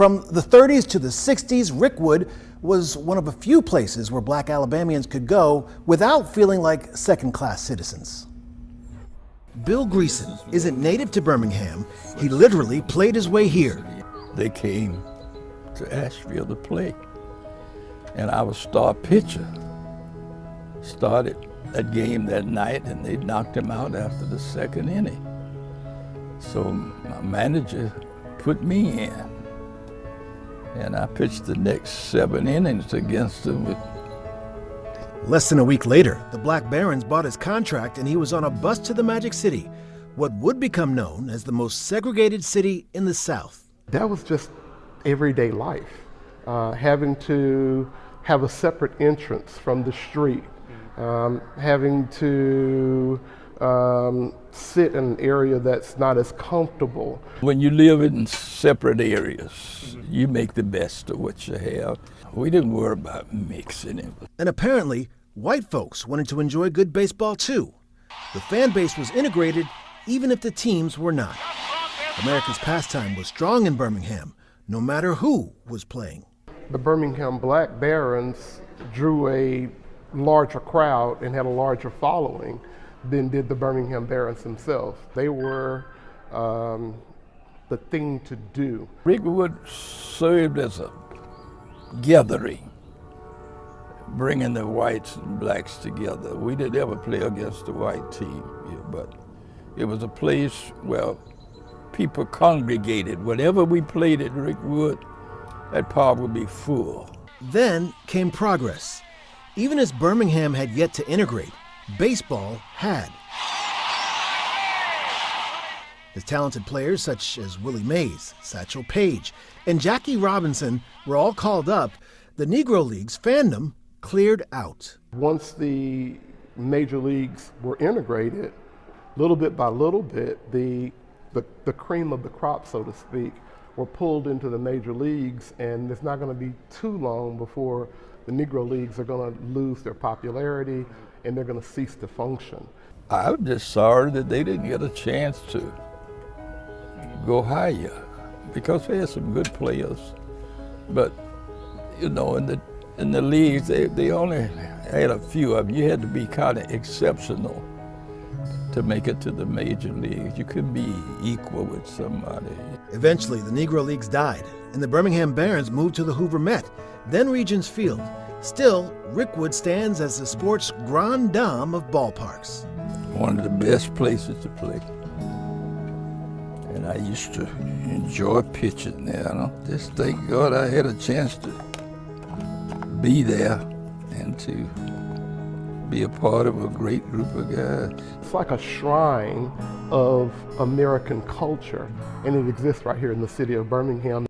From the 30s to the 60s, Rickwood was one of a few places where black Alabamians could go without feeling like second-class citizens. Bill Greason isn't native to Birmingham. He literally played his way here. They came to Asheville to play, and I was star pitcher. Started that game that night, and they knocked him out after the second inning. So my manager put me in, and I pitched the next 7 innings against him. Less than a week later, the Black Barons bought his contract and he was on a bus to the Magic City, what would become known as the most segregated city in the South. That was just everyday life, having to have a separate entrance from the street, having to sit in an area that's not as comfortable. When you live in separate areas, you make the best of what you have. We didn't worry about mixing it. And apparently, white folks wanted to enjoy good baseball too. The fan base was integrated even if the teams were not. America's pastime was strong in Birmingham, no matter who was playing. The Birmingham Black Barons drew a larger crowd and had a larger following than did the Birmingham Barons themselves. They were the thing to do. Rickwood served as a gathering, bringing the whites and blacks together. We didn't ever play against the white team, but it was a place where people congregated. Whenever we played at Rickwood, that park would be full. Then came progress. Even as Birmingham had yet to integrate, baseball had. As talented players such as Willie Mays, Satchel Paige, and Jackie Robinson were all called up, the Negro League's fandom cleared out. Once the major leagues were integrated, little bit by little bit, the cream of the crop, so to speak, were pulled into the major leagues, and it's not going to be too long before the Negro Leagues are going to lose their popularity and they're going to cease to function. I'm just sorry that they didn't get a chance to go higher, because they had some good players. But you know, in the leagues, they only had a few of them. You had to be kind of exceptional to make it to the major leagues. You couldn't be equal with somebody. Eventually, the Negro Leagues died, and the Birmingham Barons moved to the Hoover Met, then Regents Field. Still, Rickwood stands as the sport's grande dame of ballparks. One of the best places to play. And I used to enjoy pitching there. Just thank God I had a chance to be there and to be a part of a great group of guys. It's like a shrine of American culture, and it exists right here in the city of Birmingham.